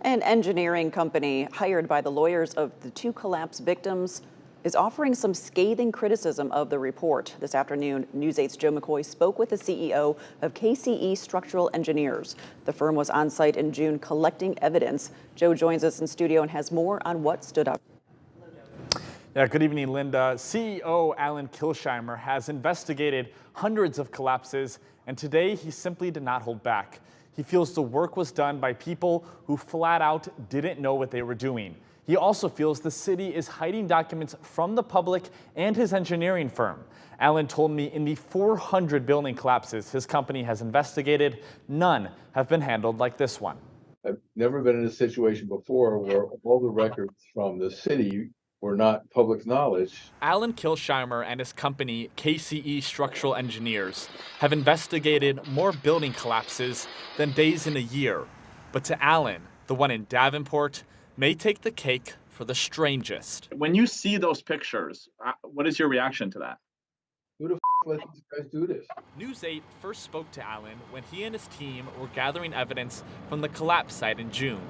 An engineering company hired by the lawyers of the two collapse victims is offering some scathing criticism of the report. This afternoon, News 8's Joe McCoy spoke with the CEO of KCE Structural Engineers. The firm was on site in June collecting evidence. Joe joins us in studio and has more on what stood out. Yeah, good evening, Linda. CEO Allyn Kilsheimer has investigated hundreds of collapses, and today he simply did not hold back. He feels the work was done by people who flat out didn't know what they were doing. He also feels the city is hiding documents from the public and his engineering firm. Allyn told me in the 400 building collapses his company has investigated, none have been handled like this one. I've never been in a situation before where all the records from the city were not public knowledge. Allyn Kilsheimer and his company, KCE Structural Engineers, have investigated more building collapses than days in a year. But to Allyn, the one in Davenport may take the cake for the strangest. When you see those pictures, what is your reaction to that? Who the f let these guys do this? News 8 first spoke to Allyn when he and his team were gathering evidence from the collapse site in June.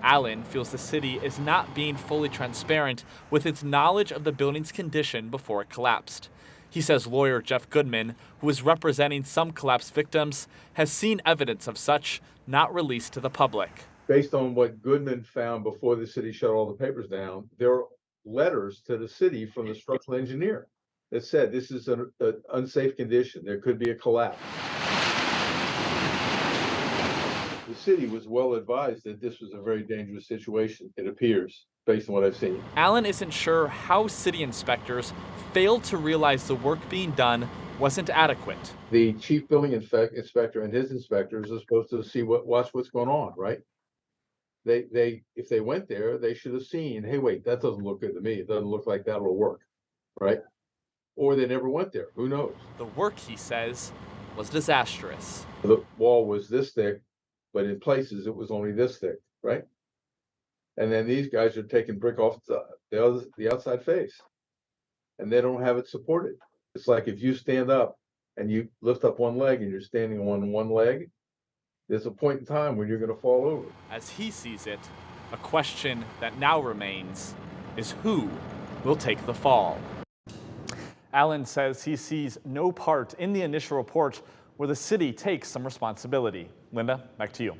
Allyn feels the city is not being fully transparent with its knowledge of the building's condition before it collapsed. He says lawyer Jeff Goodman, who is representing some collapse victims, has seen evidence of such not released to the public. Based on what Goodman found before the city shut all the papers down, there are letters to the city from the structural engineer that said this is an unsafe condition. There could be a collapse. The city was well advised that this was a very dangerous situation, it appears, based on what I've seen. Allyn isn't sure how city inspectors failed to realize the work being done wasn't adequate. The chief building inspector and his inspectors are supposed to watch what's going on, right? If they went there, they should have seen, hey, wait, that doesn't look good to me. It doesn't look like that'll work, right? Or they never went there. Who knows? The work, he says, was disastrous. The wall was this thick, but in places it was only this thick, right? And then these guys are taking brick off the outside face, and they don't have it supported. It's like if you stand up and you lift up one leg and you're standing on one leg, there's a point in time when you're going to fall over. As he sees it, a question that now remains is who will take the fall? Allyn says he sees no part in the initial report where the city takes some responsibility. Linda, back to you.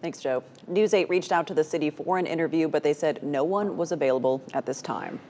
Thanks, Joe. News 8 reached out to the city for an interview, but they said no one was available at this time.